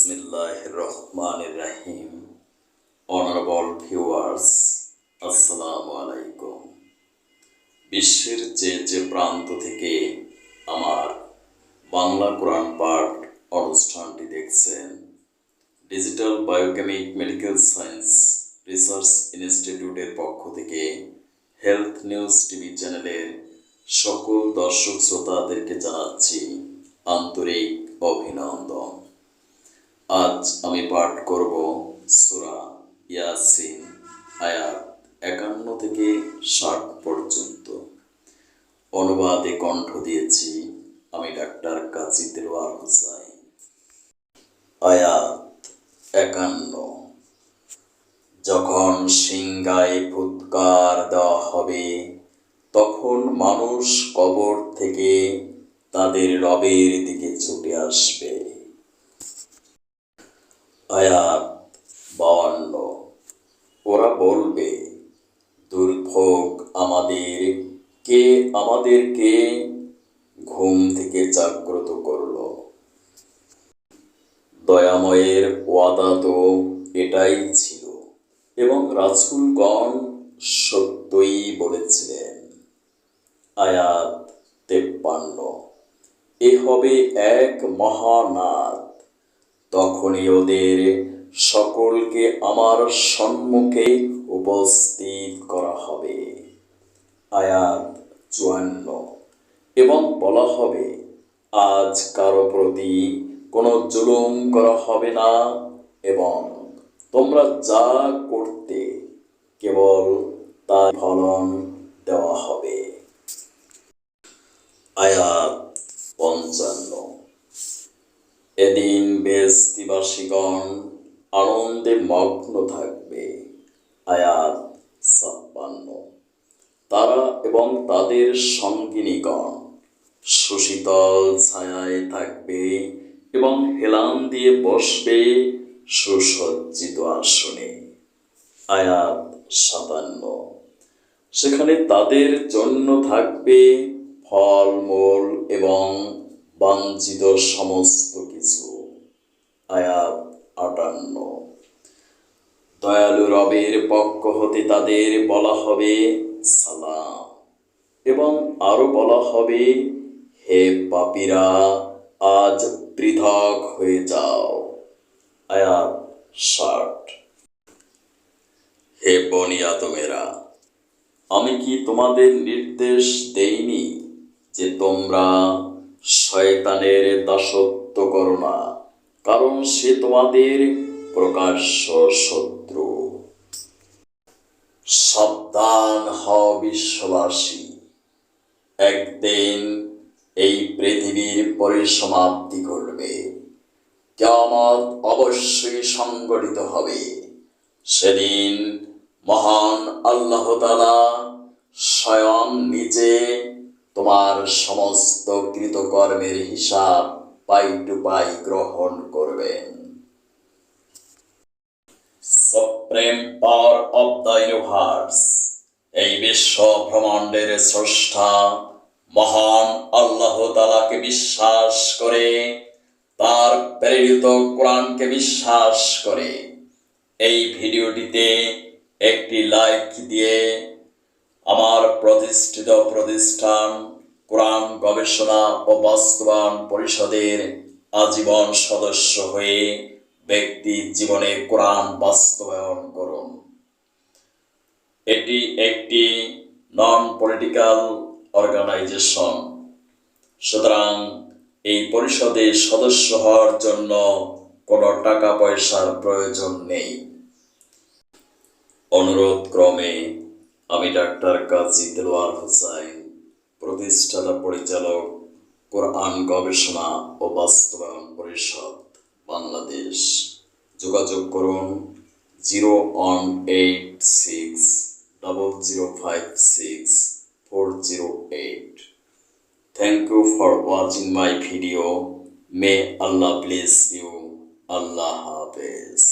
Bismillahirrahmanirrahim. Honorable viewers, আসসালামু আলাইকুম। বিশ্বের যে প্রান্ত থেকে আমার বাংলা কোরআন পাঠ অনুষ্ঠানটি দেখছেন, digital biochemic medical science research ইনস্টিটিউটের পক্ষ থেকে হেলথ নিউজ টিভি চ্যানেলের সকল দর্শক শ্রোতাদেরকে জানাচ্ছি আন্তরিক অভিনন্দন। আজ আমি পাঠ করব সূরা ইয়াসিন আয়াত 51 থেকে 60 পর্যন্ত। অনুবাদে কণ্ঠ দিয়েছি আমি ডাক্তার কাজী দেলোয়ার হোসেন। আয়াত 51। যখন সিংহায় ফুৎকার দেওয়া হবে, তখন মানুষ কবর থেকে তাদের রবের দিকে ছুটে আসবে। আয়াত 52। ওরা বলবে, দুর্ভোগ আমাদের, কে আমাদেরকে ঘুম থেকে জাগ্রত করল। দয়াময়ের ওয়াদা তো এটাই ছিল এবং রাসূলগণ সত্যই বলেছিলেন। আয়াত 53। এ হবে এক মহানাদ, তখনই ওদের সকলকে আমার সম্মুখে উপস্থিত করা হবে। আয়াত 54। এবং বলা হবে, আজ কারো প্রতি কোনো জুলুম করা হবে না এবং তোমরা যা করতে কেবল তার ফলন দেওয়া হবে। আয়াত 55। এদিন বেহেশতীবাসীগণ আনন্দে মগ্ন থাকবে। আয়াত 56। তারা এবং তাদের সঙ্গিনীগণ সুশীতল ছায়ায় থাকবে এবং হেলান দিয়ে বসবে সুসজ্জিত আসনে। আয়াত 57। সেখানে তাদের জন্য থাকবে ফলমূল এবং বাঞ্ছিত সমস্ত কিছু। আয়াত 58। দয়ালু রবের পক্ষ হতে তাদের বলা হবে সালাম এবং আরো বলা হবে, হে পাপীরা, আজ পৃথক হয়ে যাও। আয়াত 60। হে বনি আদমেরা, আমি কি তোমাদের নির্দেশ দেইনি যে তোমরা শয়তানের দাসত্ব করো না, কারণ সে তোমাদের প্রকাশ্য শত্রু। সাবধান হও বিশ্ববাসী, একদিন এই পৃথিবীর পরিসমাপ্তি ঘটবে। কিয়ামত অবশ্যই সংঘটিত হবে। সেদিন মহান আল্লাহ তাআলা স্বয়ং নিজে তোমার সমস্ত কৃতকর্মের হিসাব পাই টু পাই গ্রহণ করবেন। Supreme power of the universe, এই বিশ্ব ব্রহ্মাণ্ডের স্রষ্টা মহান আল্লাহ তাআলাকে বিশ্বাস করে, তার প্রেরিত কোরআনকে বিশ্বাস করে এই ভিডিওটিতে একটি লাইক দিয়ে আমার প্রতিষ্ঠিত প্রতিষ্ঠান কোরআন গবেষণা ও বাস্তবায়ন পরিষদের আজীবন সদস্য হয়ে ব্যক্তি জীবনে কোরআন বাস্তবায়ন করুন। এটি একটি নন পলিটিক্যাল অর্গানাইজেশন, সুতরাং এই পরিষদের সদস্য হওয়ার জন্য কোনো টাকা পয়সার প্রয়োজন নেই। অনুরোধ ক্রমে আমি ডাক্তার কাজী দেলোয়ার হোসেন, প্রতিষ্ঠাতা পরিচালক কোরআন গবেষণা ও বাস্তবায়ন পরিষদ বাংলাদেশ। যোগাযোগ করুন 01860056408। Thank you for watching my video. May Allah bless you. Allah Hafiz.